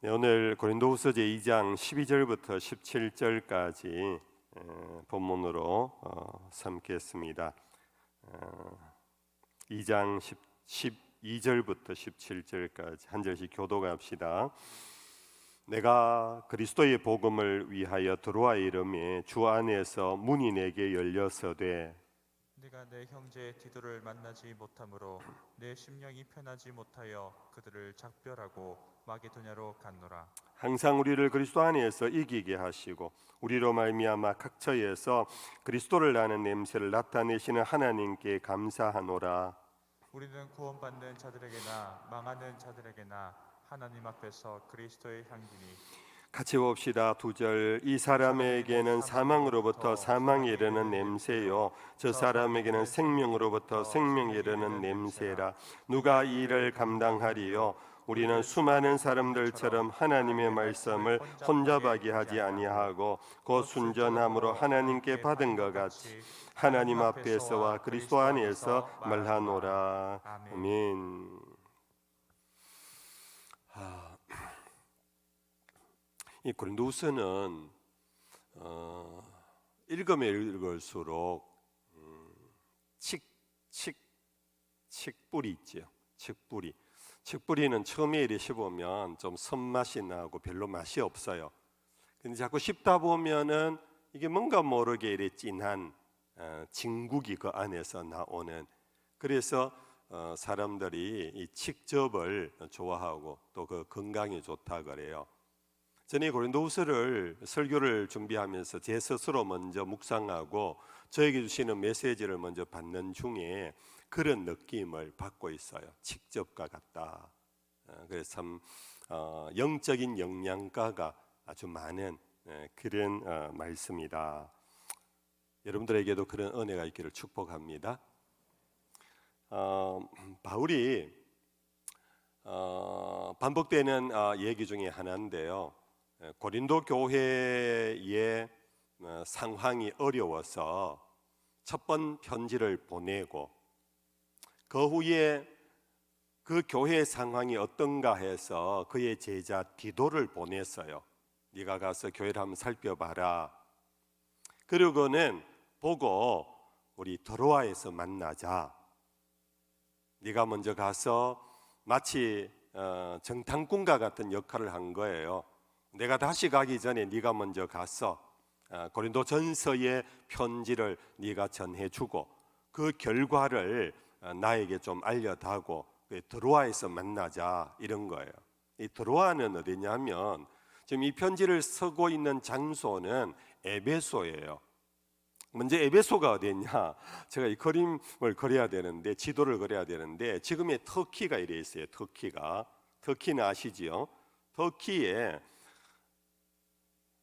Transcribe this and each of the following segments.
네, 오늘 고린도후서 제2장 12절부터 17절까지 본문으로 삼겠습니다. 2장 12절부터 17절까지 한 절씩 교독합시다. 내가 그리스도의 복음을 위하여 드로아에 이르매 주 안에서 문이 내게 열려서되 네가 내 형제 디도를 만나지 못하므로 내 심령이 편하지 못하여 그들을 작별하고 마게도냐로 갔노라. 항상 우리를 그리스도 안에서 이기게 하시고 우리로 말미암아 각처에서 그리스도를 아는 냄새를 나타내시는 하나님께 감사하노라. 우리는 구원받는 자들에게나 망하는 자들에게나 하나님 앞에서 그리스도의 향기니. 같이 봅시다. 2절. 이 사람에게는 사망으로부터 사망에 이르는 냄새요 저 사람에게는 생명으로부터 생명에 이르는 냄새라. 누가 이 일을 감당하리요? 우리는 수많은 사람들처럼 하나님의 말씀을 혼잡하게 하지 아니하고 곧 순전함으로 하나님께 받은 것 같이 하나님 앞에서와 그리스도 안에서 말하노라. 아멘. 이 고린도후서는 읽으면 읽을수록 칡뿌리 있죠. 칡뿌리는 처음에 이렇게 보면 좀 선맛이 나고 별로 맛이 없어요. 근데 자꾸 씹다 보면은 이게 뭔가 모르게 이렇게 진한 진국이 그 안에서 나오는. 그래서 사람들이 이 칡즙을 좋아하고 또 그 건강에 좋다 그래요. 저는 고린도후서를 설교를 준비하면서 제 스스로 먼저 묵상하고 저에게 주시는 메시지를 먼저 받는 중에 그런 느낌을 받고 있어요. 칡즙과 같다. 그래서 참 영적인 영양가가 아주 많은 그런 말씀이다. 여러분들에게도 그런 은혜가 있기를 축복합니다. 바울이 반복되는 얘기 중에 하나인데요. 고린도 교회의 상황이 어려워서 첫 번 편지를 보내고 그 후에 그 교회의 상황이 어떤가 해서 그의 제자 디도를 보냈어요. 네가 가서 교회를 한번 살펴봐라. 그러고는 보고 우리 드로아에서 만나자. 네가 먼저 가서 마치 정탐꾼과 같은 역할을 한 거예요. 내가 다시 가기 전에 네가 먼저 가서 고린도 전서의 편지를 네가 전해주고 그 결과를 나에게 좀 알려다고 드로아에서 만나자 이런 거예요. 이 드로아는 어디냐면 지금 이 편지를 쓰고 있는 장소는 에베소예요. 먼저 에베소가 어디냐? 제가 이 그림을 그려야 되는데 지도를 그려야 되는데 지금의 터키가 이래 있어요. 터키는 아시지요? 터키에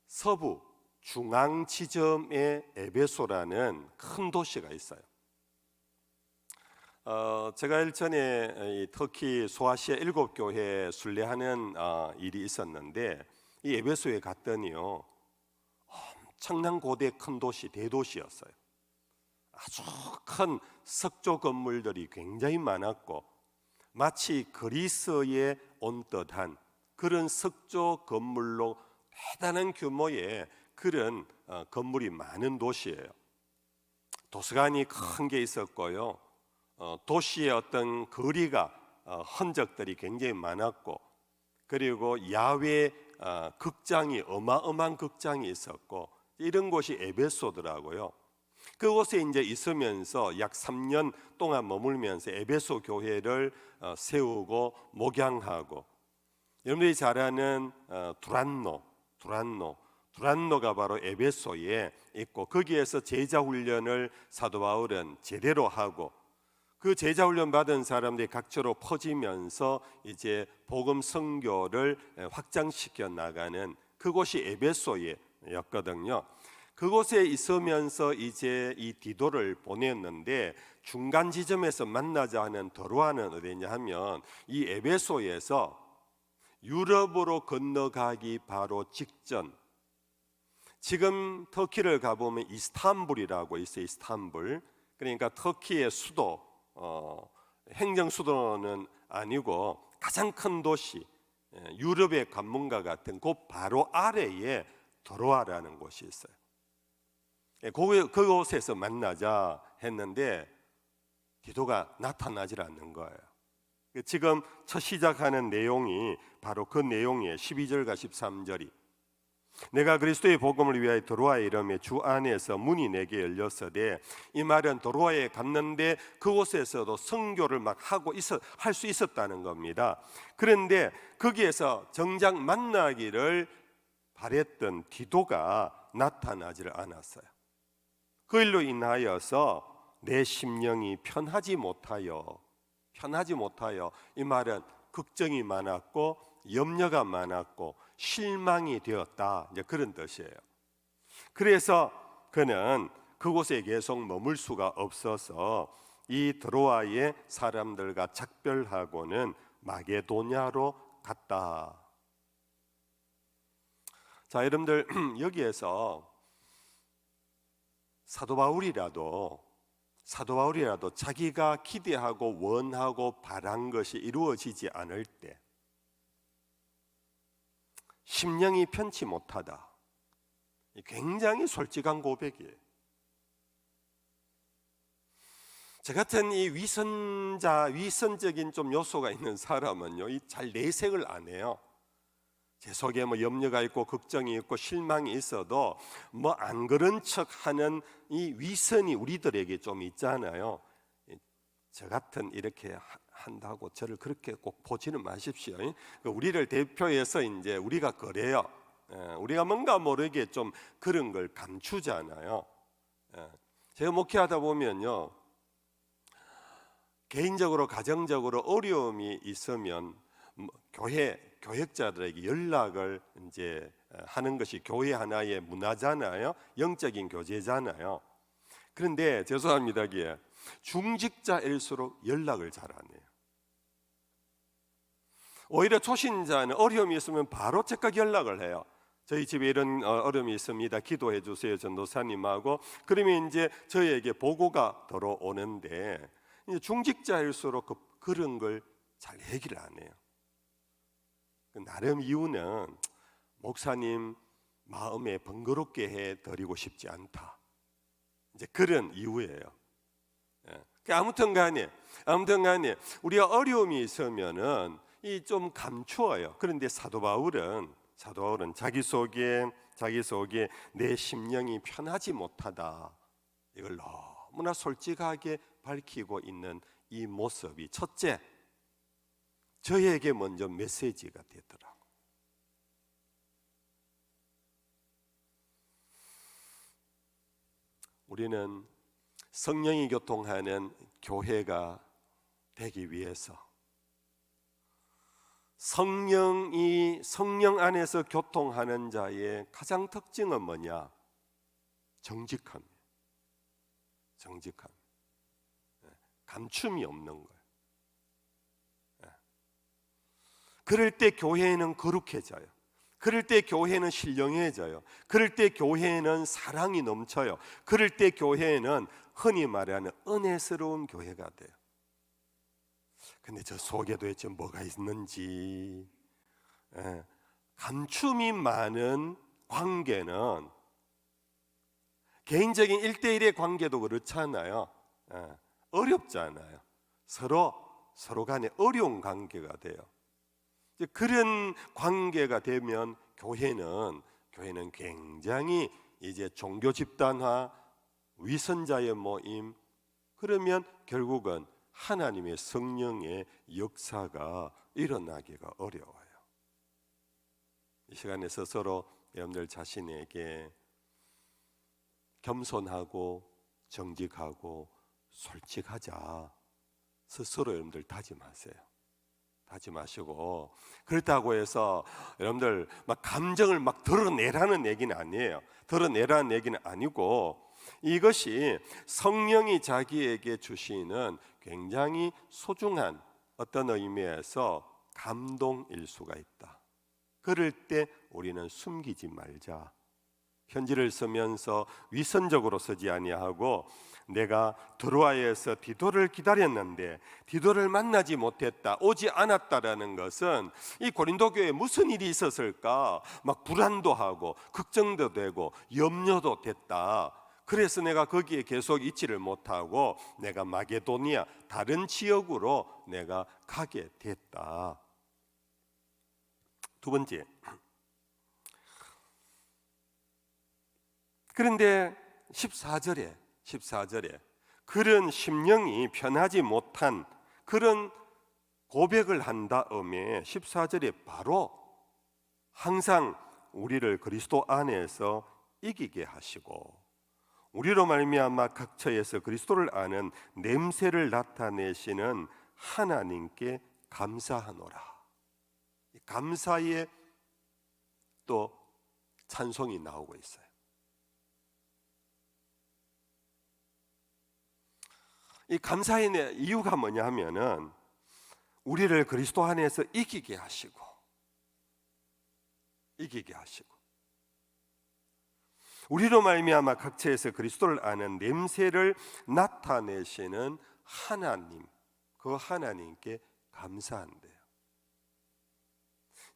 서부 중앙 지점에 에베소라는 큰 도시가 있어요. 제가 일전에 이 터키 소아시아 7교회 순례하는 일이 있었는데 이 에베소에 갔더니요 엄청난 고대 큰 도시, 대도시였어요. 아주 큰 석조 건물들이 굉장히 많았고 마치 그리스에 온 듯한 그런 석조 건물로 대단한 규모의 그런 건물이 많은 도시예요. 도서관이 큰 게 있었고요. 도시의 어떤 거리가 흔적들이 굉장히 많았고 그리고 야외 극장이 어마어마한 극장이 있었고 이런 곳이 에베소더라고요. 그곳에 이제 있으면서 약 3년 동안 머물면서 에베소 교회를 세우고 목양하고 여러분들이 잘 아는 두란노가 바로 에베소에 있고 거기에서 제자 훈련을 사도 바울은 제대로 하고 그 제자 훈련 받은 사람들이 각처로 퍼지면서 이제 복음 선교를 확장시켜 나가는 그곳이 에베소였거든요. 그곳에 있으면서 이제 이 디도를 보냈는데 중간 지점에서 만나자 하는 드로아는 어디냐 하면 이 에베소에서 유럽으로 건너가기 바로 직전, 지금 터키를 가보면 이스탄불이라고 있어요. 이스탄불, 그러니까 터키의 수도, 행정 수도는 아니고 가장 큰 도시, 유럽의 관문과 같은 그 바로 아래에 드로아라는 곳이 있어요. 그곳에서 만나자 했는데 디도가 나타나질 않는 거예요. 지금 첫 시작하는 내용이 바로 그 내용이에요. 12절과 13절이 내가 그리스도의 복음을 위하여 드로아에 이르매 주 안에서 문이 내게 열렸으되, 이 말은 드로아에 갔는데 그곳에서도 선교를 막 할 수 있었다는 겁니다. 그런데 거기에서 정작 만나기를 바랬던 디도가 나타나지를 않았어요. 그 일로 인하여서 내 심령이 편하지 못하여, 이 말은 걱정이 많았고 염려가 많았고 실망이 되었다, 이제 그런 뜻이에요. 그래서 그는 그곳에 계속 머물 수가 없어서 이 드로아의 사람들과 작별하고는 마게도냐로 갔다. 자, 여러분들 여기에서 사도 바울이라도 자기가 기대하고 원하고 바란 것이 이루어지지 않을 때 심령이 편치 못하다, 굉장히 솔직한 고백이에요. 저 같은 이 위선적인 좀 요소가 있는 사람은요, 잘 내색을 안 해요. 제 속에 뭐 염려가 있고 걱정이 있고 실망이 있어도 뭐 안 그런 척하는 이 위선이 우리들에게 좀 있잖아요. 저 같은 이렇게 한다고 저를 그렇게 꼭 보지는 마십시오. 우리를 대표해서 이제 우리가 그래요. 우리가 뭔가 모르게 좀 그런 걸 감추잖아요. 제가 목회하다 보면요, 개인적으로 가정적으로 어려움이 있으면 교역자들에게 연락을 이제 하는 것이 교회 하나의 문화잖아요. 영적인 교제잖아요. 그런데 죄송합니다, 이게 중직자일수록 연락을 잘 안 해요. 오히려 초신자는 어려움이 있으면 바로 즉각 연락을 해요. 저희 집에 이런 어려움이 있습니다, 기도해 주세요, 전도사님하고. 그러면 이제 저희에게 보고가 들어오는데, 중직자일수록 그런 걸 잘 얘기를 안 해요. 나름 이유는 목사님 마음에 번거롭게 해드리고 싶지 않다, 이제 그런 이유예요. 아무튼 간에 우리가 어려움이 있으면은 좀 감추어요. 그런데 사도 바울은 자기 속에 내 심령이 편하지 못하다, 이걸 너무나 솔직하게 밝히고 있는 이 모습이 첫째, 저에게 먼저 메시지가 되더라. 우리는 성령이 교통하는 교회가 되기 위해서 성령 안에서 교통하는 자의 가장 특징은 뭐냐? 정직함. 감춤이 없는 거예요. 그럴 때 교회는 거룩해져요. 그럴 때 교회는 신령해져요. 그럴 때 교회는 사랑이 넘쳐요. 그럴 때 교회는 흔히 말하는 은혜스러운 교회가 돼요. 근데 저 속에 도대체 뭐가 있는지, 감춤이 많은 관계는 개인적인 1대1의 관계도 그렇잖아요. 어렵잖아요. 서로 간에 어려운 관계가 돼요. 그런 관계가 되면 교회는 굉장히 이제 종교 집단화, 위선자의 모임, 그러면 결국은 하나님의 성령의 역사가 일어나기가 어려워요. 이 시간에 스스로 여러분들 자신에게 겸손하고 정직하고 솔직하자, 스스로 여러분들 다짐하세요. 다짐하시고, 그렇다고 해서 여러분들 막 감정을 막 드러내라는 얘기는 아니에요. 드러내라는 얘기는 아니고, 이것이 성령이 자기에게 주시는 굉장히 소중한 어떤 의미에서 감동일 수가 있다. 그럴 때 우리는 숨기지 말자. 편지를 쓰면서 위선적으로 쓰지 아니하고 내가 드로아에서 디도를 기다렸는데 디도를 만나지 못했다, 오지 않았다라는 것은 이 고린도 교회에 무슨 일이 있었을까? 막 불안도 하고 걱정도 되고 염려도 됐다. 그래서 내가 거기에 계속 있지를 못하고 내가 마게도니아 다른 지역으로 내가 가게 됐다. 두 번째, 그런데 14절에 그런 심령이 편하지 못한 그런 고백을 한 다음에 14절에 바로 항상 우리를 그리스도 안에서 이기게 하시고 우리로 말미암아 각처에서 그리스도를 아는 냄새를 나타내시는 하나님께 감사하노라. 감사의 또 찬송이 나오고 있어요. 이 감사의 이유가 뭐냐 하면은 우리를 그리스도 안에서 이기게 하시고 우리로 말미암아 각처에서 그리스도를 아는 냄새를 나타내시는 하나님, 그 하나님께 감사한대요.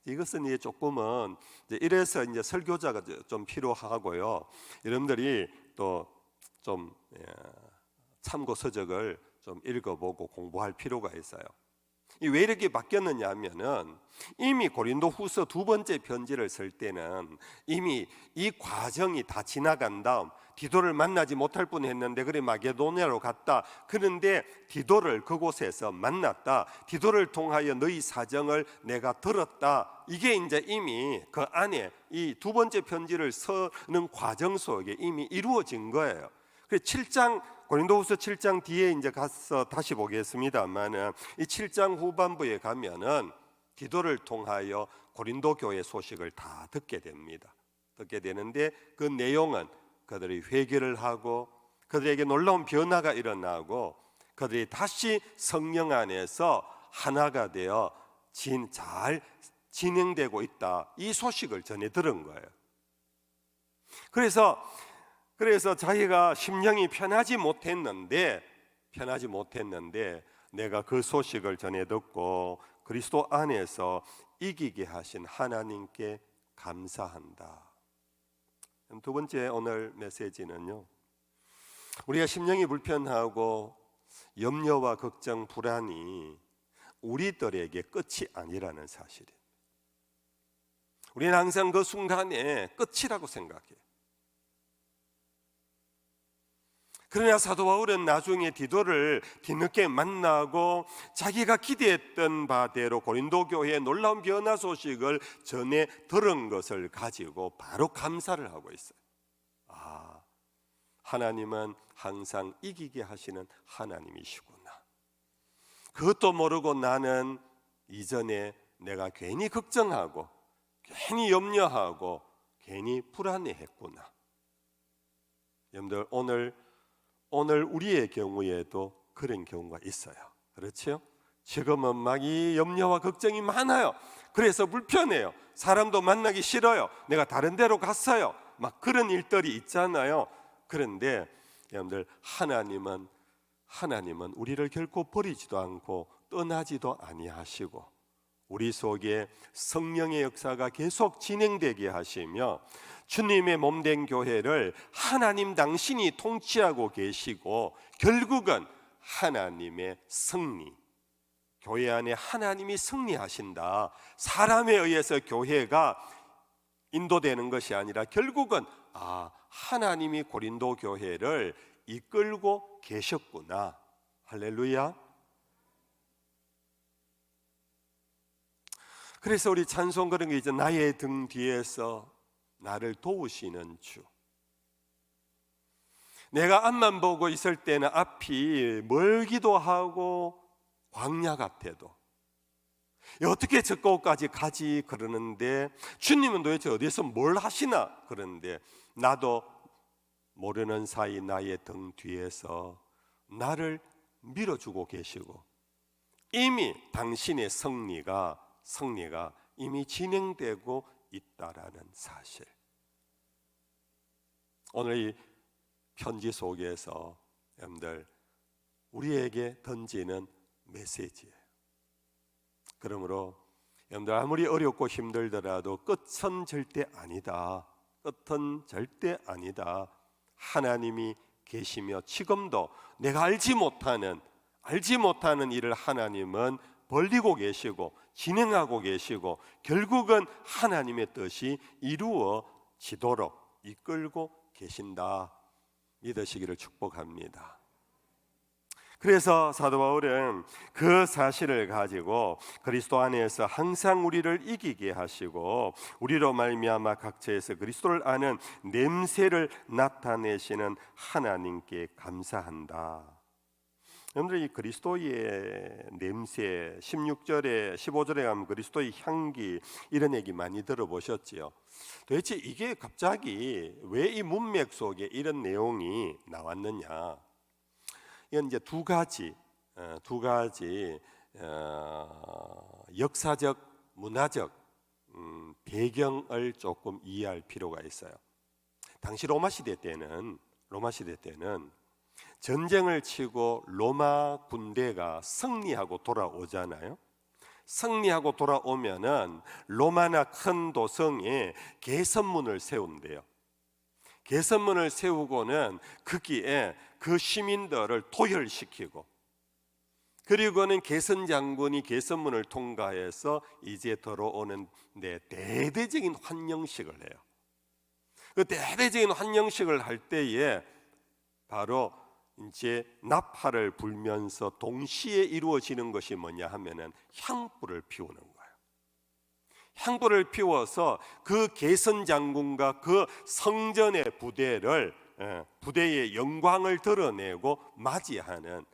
이것은 이제 조금은 이래서 이제 설교자가 좀 필요하고요. 여러분들이 또 좀 참고 서적을 좀 읽어보고 공부할 필요가 있어요. 왜 이렇게 바뀌었느냐 하면은 이미 고린도후서 두 번째 편지를 쓸 때는 이미 이 과정이 다 지나간 다음 디도를 만나지 못할 뻔했는데 그래 마게도냐로 갔다. 그런데 디도를 그곳에서 만났다. 디도를 통하여 너희 사정을 내가 들었다. 이게 이제 이미 그 안에 이 두 번째 편지를 쓰는 과정 속에 이미 이루어진 거예요. 그래서 7장 고린도후서 7장 뒤에 이제 가서 다시 보겠습니다만은 이 7장 후반부에 가면은 디도를 통하여 고린도 교회 소식을 다 듣게 됩니다. 듣게 되는데 그 내용은 그들이 회개를 하고 그들에게 놀라운 변화가 일어나고 그들이 다시 성령 안에서 하나가 되어 잘 진행되고 있다. 이 소식을 전해 들은 거예요. 그래서 자기가 심령이 편하지 못했는데 내가 그 소식을 전해 듣고 그리스도 안에서 이기게 하신 하나님께 감사한다. 두 번째 오늘 메시지는요, 우리가 심령이 불편하고 염려와 걱정, 불안이 우리들에게 끝이 아니라는 사실이에요. 우리는 항상 그 순간에 끝이라고 생각해요. 그러나 사도 바울은 나중에 디도를 뒤늦게 만나고 자기가 기대했던 바대로 고린도 교회의 놀라운 변화 소식을 전해 들은 것을 가지고 바로 감사를 하고 있어요. 하나님은 항상 이기게 하시는 하나님이시구나. 그것도 모르고 나는 이전에 내가 괜히 걱정하고 괜히 염려하고 괜히 불안해했구나. 여러분들 오늘 우리의 경우에도 그런 경우가 있어요. 그렇죠? 지금은 막 이 염려와 걱정이 많아요. 그래서 불편해요. 사람도 만나기 싫어요. 내가 다른 데로 갔어요. 막 그런 일들이 있잖아요. 그런데 여러분들 하나님은 우리를 결코 버리지도 않고 떠나지도 아니하시고 우리 속에 성령의 역사가 계속 진행되게 하시며 주님의 몸된 교회를 하나님 당신이 통치하고 계시고 결국은 하나님의 승리, 교회 안에 하나님이 승리하신다. 사람에 의해서 교회가 인도되는 것이 아니라 결국은 하나님이 고린도 교회를 이끌고 계셨구나. 할렐루야. 그래서 우리 찬송 그런 게 이제 나의 등 뒤에서 나를 도우시는 주. 내가 앞만 보고 있을 때는 앞이 멀기도 하고 광야 같아도 어떻게 저 곳까지 가지 그러는데 주님은 도대체 어디서 뭘 하시나 그러는데 나도 모르는 사이 나의 등 뒤에서 나를 밀어주고 계시고 이미 당신의 승리가 이미 진행되고 있다라는 사실. 오늘 이 편지 속에서 여러분들 우리에게 던지는 메시지예요. 그러므로 여러분들 아무리 어렵고 힘들더라도 끝은 절대 아니다. 끝은 절대 아니다. 하나님이 계시며 지금도 내가 알지 못하는 일을 하나님은 벌리고 계시고 진행하고 계시고 결국은 하나님의 뜻이 이루어지도록 이끌고 계신다. 믿으시기를 축복합니다. 그래서 사도 바울은 그 사실을 가지고 그리스도 안에서 항상 우리를 이기게 하시고 우리로 말미암아 각처에서 그리스도를 아는 냄새를 나타내시는 하나님께 감사한다. 여러분들 이 그리스도의 냄새 16절에 15절에 가면 그리스도의 향기 이런 얘기 많이 들어보셨지요. 도대체 이게 갑자기 왜 이 문맥 속에 이런 내용이 나왔느냐? 이건 이제 두 가지 역사적 문화적 배경을 조금 이해할 필요가 있어요. 당시 로마 시대 때는 전쟁을 치고 로마 군대가 승리하고 돌아오잖아요. 승리하고 돌아오면은 로마나 큰 도성에 개선문을 세운대요. 개선문을 세우고는 거기에 그 시민들을 도열시키고, 그리고는 개선 장군이 개선문을 통과해서 이제 들어오는데 대대적인 환영식을 해요. 그 대대적인 환영식을 할 때에 바로 이제 나팔을 불면서 동시에 이루어지는 것이 뭐냐 하면은 향불을 피우는 거예요. 향불을 피워서 그 개선 장군과 그 성전의 부대의 영광을 드러내고 맞이하는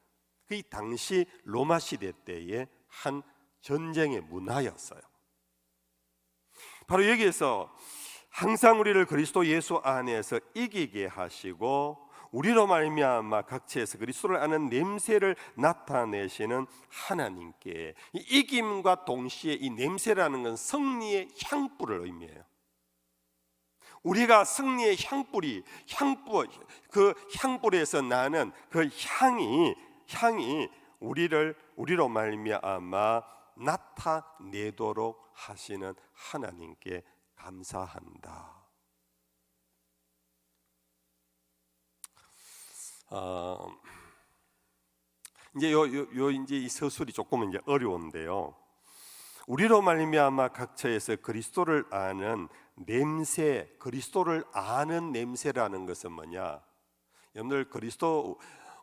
그 당시 로마 시대 때의 한 전쟁의 문화였어요. 바로 여기에서 항상 우리를 그리스도 예수 안에서 이기게 하시고 우리로 말미암아 각처에서 그리스도를 아는 냄새를 나타내시는 하나님께, 이 이김과 동시에 이 냄새라는 건 승리의 향불을 의미해요. 우리가 승리의 그 향불에서 나는 그 향이 우리로 말미암아 나타내도록 하시는 하나님께 감사한다. 이제 이제 이 서술이 조금은 이제 어려운데요. 우리로 말미암아 각처에서 그리스도를 아는 냄새, 그리스도를 아는 냄새라는 것은 뭐냐? 여러분들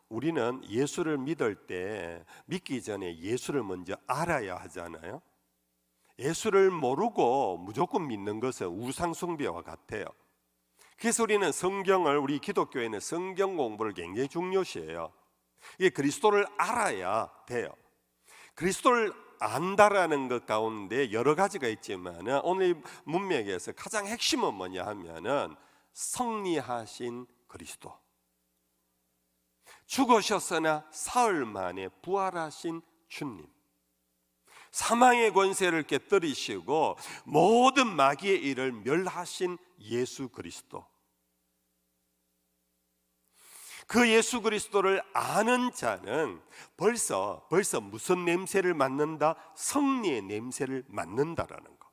우리는 예수를 믿을 때 믿기 전에 예수를 먼저 알아야 하잖아요. 예수를 모르고 무조건 믿는 것은 우상 숭배와 같아요. 그래서 우리 기독교에는 성경 공부를 굉장히 중요시해요. 이게 그리스도를 알아야 돼요. 그리스도를 안다라는 것 가운데 여러 가지가 있지만 오늘 문맥에서 가장 핵심은 뭐냐 하면은 승리하신 그리스도, 죽으셨으나 사흘 만에 부활하신 주님, 사망의 권세를 깨뜨리시고 모든 마귀의 일을 멸하신 예수 그리스도, 그 예수 그리스도를 아는 자는 벌써 무슨 냄새를 맡는다? 승리의 냄새를 맡는다라는 거.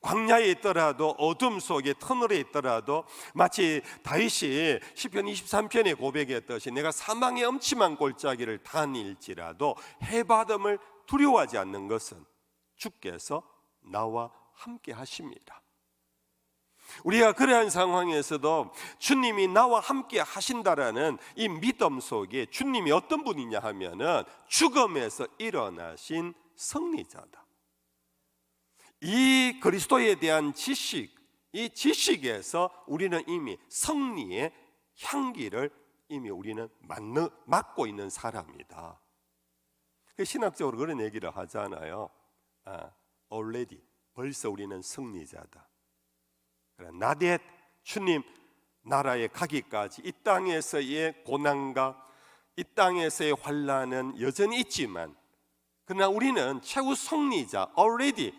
광야에 있더라도 어둠 속에 터널에 있더라도 마치 다윗이 시편 23편에 고백했듯이 내가 사망의 엄침한 골짜기를 다닐지라도 해바름을 두려워하지 않는 것은 주께서 나와 함께 하십니다. 우리가 그러한 상황에서도 주님이 나와 함께 하신다라는 이 믿음 속에 주님이 어떤 분이냐 하면은 죽음에서 일어나신 승리자다. 이 그리스도에 대한 이 지식에서 우리는 이미 승리의 향기를 이미 우리는 맡고 있는 사람이다. 신학적으로 그런 얘기를 하잖아요. already, 벌써 우리는 승리자다. not yet, 주님 나라에 가기까지 이 땅에서의 고난과 이 땅에서의 환난은 여전히 있지만, 그러나 우리는 최후 승리자, already,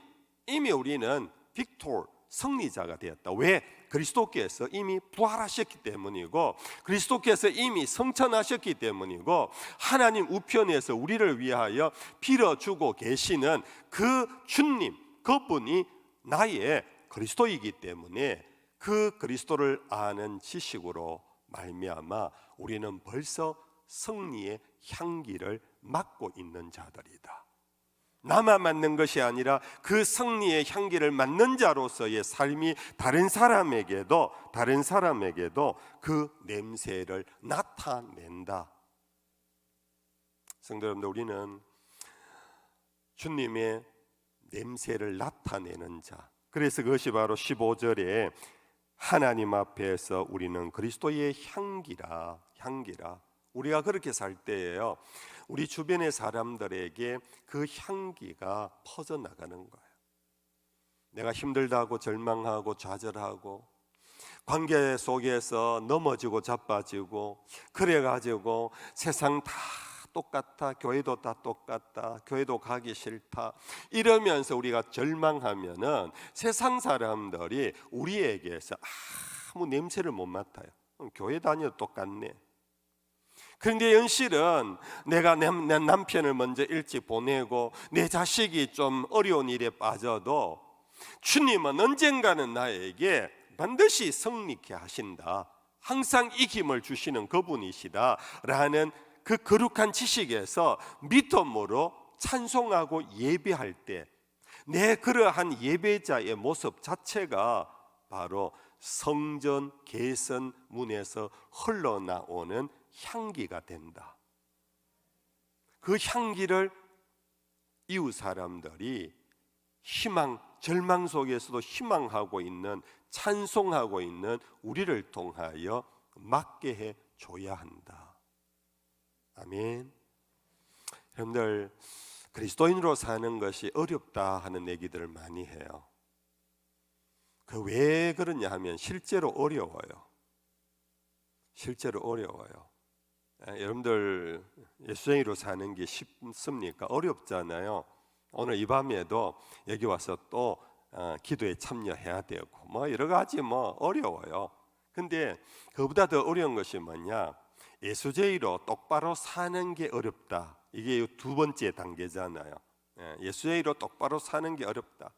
이미 우리는 빅토르, 승리자가 되었다. 왜? 그리스도께서 이미 부활하셨기 때문이고 그리스도께서 이미 성천하셨기 때문이고 하나님 우편에서 우리를 위하여 빌어주고 계시는 그 주님, 그분이 나의 그리스도이기 때문에 그 그리스도를 아는 지식으로 말미암아 우리는 벌써 승리의 향기를 맡고 있는 자들이다. 나만 맡는 것이 아니라 그 승리의 향기를 맡는 자로서의 삶이 다른 사람에게도 그 냄새를 나타낸다. 성도 여러분들, 우리는 주님의 냄새를 나타내는 자. 그래서 그것이 바로 15절에 하나님 앞에서 우리는 그리스도의 향기라. 우리가 그렇게 살 때예요, 우리 주변의 사람들에게 그 향기가 퍼져나가는 거예요. 내가 힘들다고 절망하고 좌절하고 관계 속에서 넘어지고 자빠지고 그래가지고 세상 다 똑같아, 교회도 다 똑같다, 교회도 가기 싫다 이러면서 우리가 절망하면은 세상 사람들이 우리에게서 아무 냄새를 못 맡아요. 교회 다녀도 똑같네. 그런데 현실은 내가 내 남편을 먼저 일찍 보내고 내 자식이 좀 어려운 일에 빠져도 주님은 언젠가는 나에게 반드시 승리케 하신다, 항상 이김을 주시는 그분이시다 라는 그 거룩한 지식에서 믿음으로 찬송하고 예배할 때 내 그러한 예배자의 모습 자체가 바로 성전 개선 문에서 흘러나오는 향기가 된다. 그 향기를 이웃 사람들이 절망 속에서도 희망하고 있는, 찬송하고 있는 우리를 통하여 맡게 해 줘야 한다. 아멘. 여러분들, 그리스도인으로 사는 것이 어렵다 하는 얘기들을 많이 해요. 그 왜 그러냐 하면 실제로 어려워요. 여러분들 예수쟁이로 사는 게 쉽습니까? 어렵잖아요. 오늘 이 밤에도 여기 와서 또 기도에 참여해야 되고 뭐 여러 가지 어려워요. 근데 그보다 더 어려운 것이 뭐냐? 예수쟁이로 똑바로 사는 게 어렵다. 이게 두 번째 단계잖아요. 예수쟁이로 똑바로 사는 게 어렵다.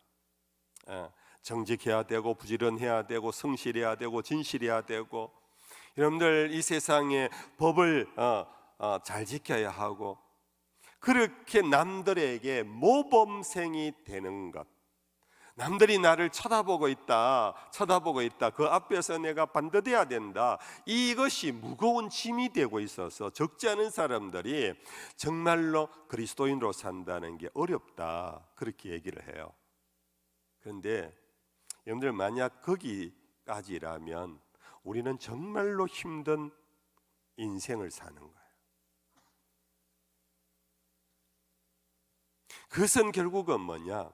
정직해야 되고 부지런해야 되고 성실해야 되고 진실해야 되고, 여러분들 이 세상의 법을 잘 지켜야 하고, 그렇게 남들에게 모범생이 되는 것, 남들이 나를 쳐다보고 있다 그 앞에서 내가 반듯해야 된다, 이것이 무거운 짐이 되고 있어서 적지 않은 사람들이 정말로 그리스도인으로 산다는 게 어렵다 그렇게 얘기를 해요. 그런데 여러분들 만약 거기까지라면 우리는 정말로 힘든 인생을 사는 거예요. 그것은 결국은 뭐냐?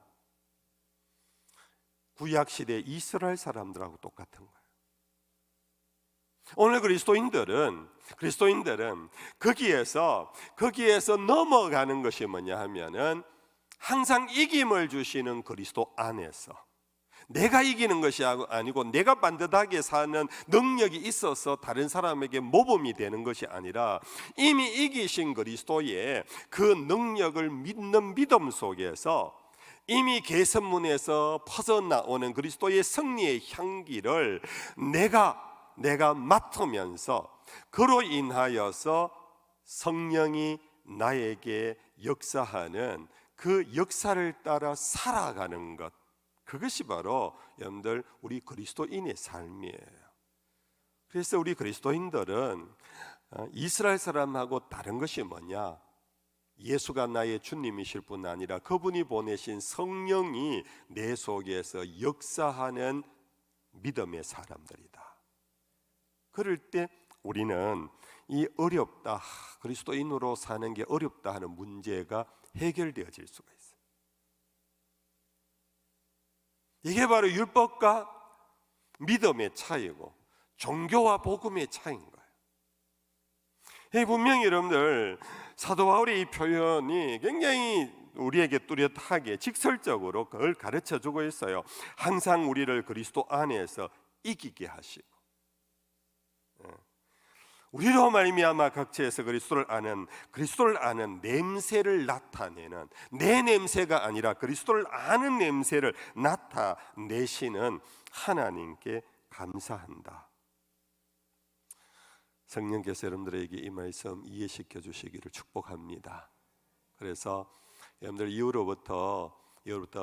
구약시대 이스라엘 사람들하고 똑같은 거예요. 오늘 그리스도인들은 거기에서 넘어가는 것이 뭐냐 하면은 항상 이김을 주시는 그리스도 안에서, 내가 이기는 것이 아니고 내가 반듯하게 사는 능력이 있어서 다른 사람에게 모범이 되는 것이 아니라 이미 이기신 그리스도의 그 능력을 믿는 믿음 속에서 이미 개선문에서 퍼져나오는 그리스도의 승리의 향기를 내가 맡으면서 그로 인하여서 성령이 나에게 역사하는 그 역사를 따라 살아가는 것, 그것이 바로 여러분들 우리 그리스도인의 삶이에요. 그래서 우리 그리스도인들은 이스라엘 사람하고 다른 것이 뭐냐? 예수가 나의 주님이실 뿐 아니라 그분이 보내신 성령이 내 속에서 역사하는 믿음의 사람들이다. 그럴 때 우리는 이 어렵다, 그리스도인으로 사는 게 어렵다 하는 문제가 해결되어질 수가 있어요. 이게 바로 율법과 믿음의 차이고 종교와 복음의 차이인 거예요. 분명히 여러분들 사도 바울의 이 표현이 굉장히 우리에게 뚜렷하게 직설적으로 그걸 가르쳐주고 있어요. 항상 우리를 그리스도 안에서 이기게 하시고, 우리로 말미암아 각처에서 그리스도를 아는 냄새를 나타내는, 내 냄새가 아니라 그리스도를 아는 냄새를 나타내시는 하나님께 감사한다. 성령께서 여러분들에게 이 말씀 이해시켜 주시기를 축복합니다. 그래서 여러분들 이후로부터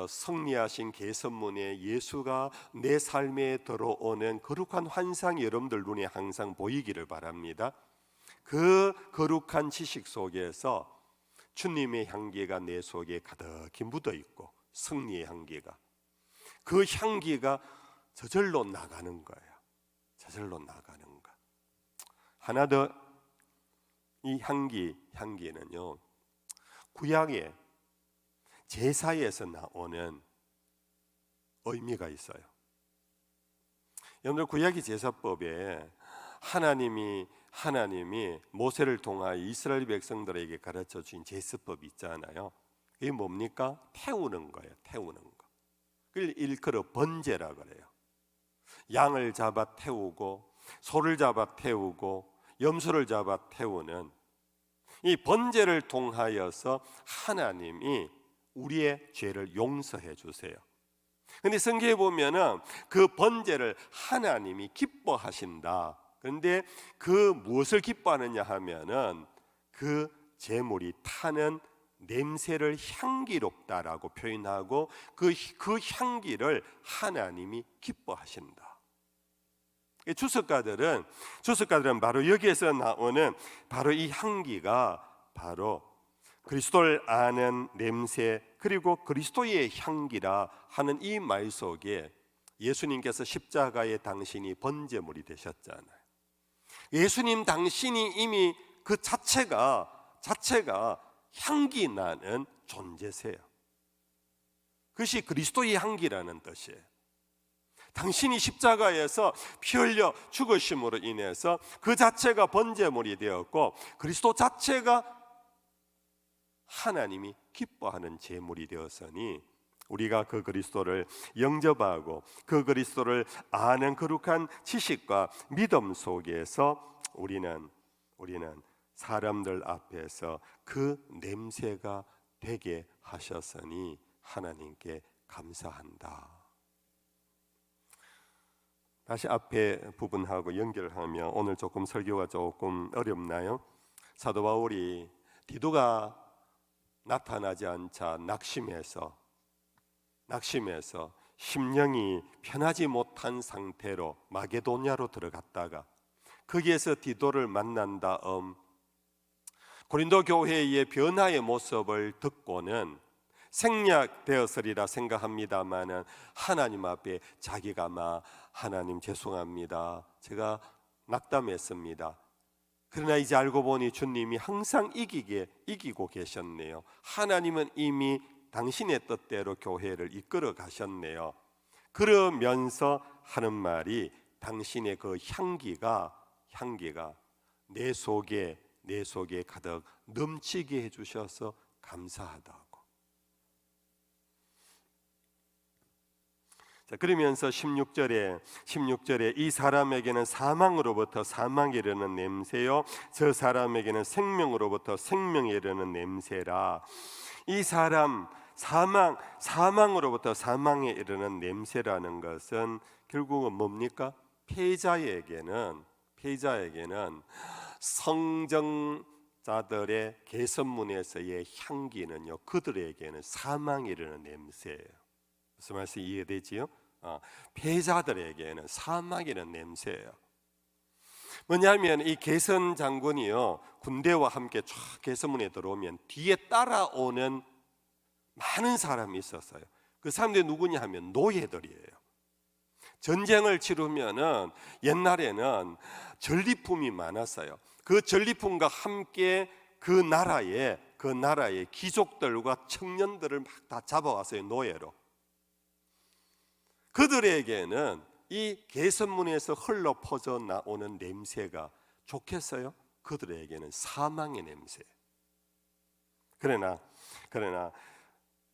승리하신 계선문에 예수가 내 삶에 들어오는 거룩한 환상이 여러분들 눈에 항상 보이기를 바랍니다. 그 거룩한 지식 속에서 주님의 향기가 내 속에 가득히 묻어 있고, 승리의 향기가, 그 향기가 저절로 나가는 거예요. 저절로 나가는 거. 하나 더, 이 향기는요, 구약의 제사에서 나오는 의미가 있어요. 여러분들 구약의 제사법에 하나님이 모세를 통하여 이스라엘 백성들에게 가르쳐 주신 제사법이 있잖아요. 이게 뭡니까? 태우는 거예요. 태우는 거. 그걸 일컬어 번제라 그래요. 양을 잡아 태우고, 소를 잡아 태우고, 염소를 잡아 태우는 이 번제를 통하여서 하나님이 우리의 죄를 용서해 주세요. 근데 성경에 보면은 그 번제를 하나님이 기뻐하신다. 그런데 그 무엇을 기뻐하느냐 하면은 그 제물이 타는 냄새를 향기롭다라고 표현하고, 그 향기를 하나님이 기뻐하신다. 주석가들은 바로 여기에서 나오는 바로 이 향기가 바로 그리스도를 아는 냄새, 그리고 그리스도의 향기라 하는 이 말 속에 예수님께서 십자가에 당신이 번제물이 되셨잖아요. 예수님 당신이 이미 그 자체가 향기 나는 존재세요. 그것이 그리스도의 향기라는 뜻이에요. 당신이 십자가에서 피 흘려 죽으심으로 인해서 그 자체가 번제물이 되었고, 그리스도 자체가 하나님이 기뻐하는 제물이 되었으니, 우리가 그 그리스도를 영접하고 그 그리스도를 아는 거룩한 지식과 믿음 속에서 우리는 사람들 앞에서 그 냄새가 되게 하셨으니 하나님께 감사한다. 다시 앞에 부분하고 연결하면 오늘 조금 설교가 조금 어렵나요? 사도 바울이 디도가 나타나지 않자 낙심해서 심령이 편하지 못한 상태로 마게도냐로 들어갔다가, 거기에서 디도를 만난 다음 고린도 교회의 변화의 모습을 듣고는 생략되었으리라 생각합니다마는 하나님 앞에 자기가 하나님 죄송합니다, 제가 낙담했습니다. 그러나 이제 알고 보니 주님이 항상 이기고 계셨네요. 하나님은 이미 당신의 뜻대로 교회를 이끌어 가셨네요. 그러면서 하는 말이, 당신의 그 향기가 내 속에 가득 넘치게 해주셔서 감사하다고. 자, 그러면서 16절에 이 사람에게는 사망으로부터 사망에 이르는 냄새요, 저 사람에게는 생명으로부터 생명에 이르는 냄새라. 이 사람 사망으로부터 사망에 이르는 냄새라는 것은 결국은 뭡니까? 패자에게는 성정자들의 계선문에서의 향기는요, 그들에게는 사망에 이르는 냄새예요. 무슨 말씀 이해되지요? 패자들에게는 사망이라는 냄새예요. 뭐냐면 이 계선 장군이요, 군대와 함께 쫙 계선문에 들어오면 뒤에 따라오는 많은 사람이 있었어요. 그 사람들이 누구냐 하면 노예들이에요. 전쟁을 치르면은 옛날에는 전리품이 많았어요. 그 전리품과 함께 그 나라의 귀족들과 청년들을 막 다 잡아왔어요, 노예로. 그들에게는 이 계선문에서 흘러 퍼져 나오는 냄새가 좋겠어요? 그들에게는 사망의 냄새. 그러나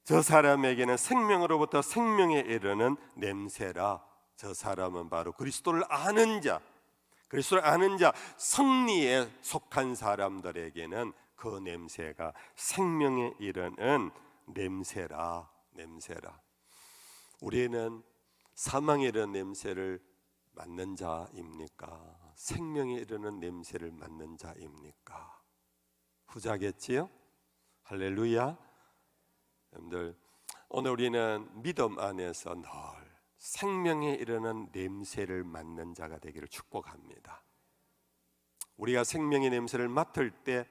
저 사람에게는 생명으로부터 생명에 이르는 냄새라. 저 사람은 바로 그리스도를 아는 자, 그리스도를 아는 자, 성리에 속한 사람들에게는 그 냄새가 생명에 이르는 냄새라. 우리는 사망에 이르는 냄새를 맡는 자입니까? 생명에 이르는 냄새를 맡는 자입니까? 후자겠지요? 할렐루야. 여러분들, 오늘 우리는 믿음 안에서 늘 생명에 이르는 냄새를 맡는 자가 되기를 축복합니다. 우리가 생명의 냄새를 맡을 때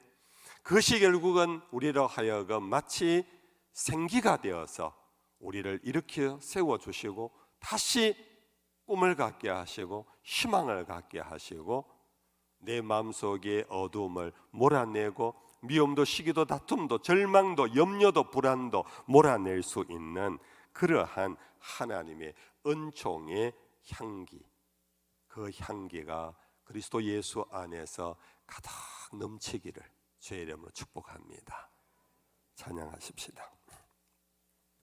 그것이 결국은 우리로 하여금 마치 생기가 되어서 우리를 일으켜 세워주시고 다시 꿈을 갖게 하시고 희망을 갖게 하시고 내 마음속의 어두움을 몰아내고 미움도 시기도 다툼도 절망도 염려도 불안도 몰아낼 수 있는 그러한 하나님의 은총의 향기, 그 향기가 그리스도 예수 안에서 가득 넘치기를 주의 이름으로 축복합니다. 찬양하십시다.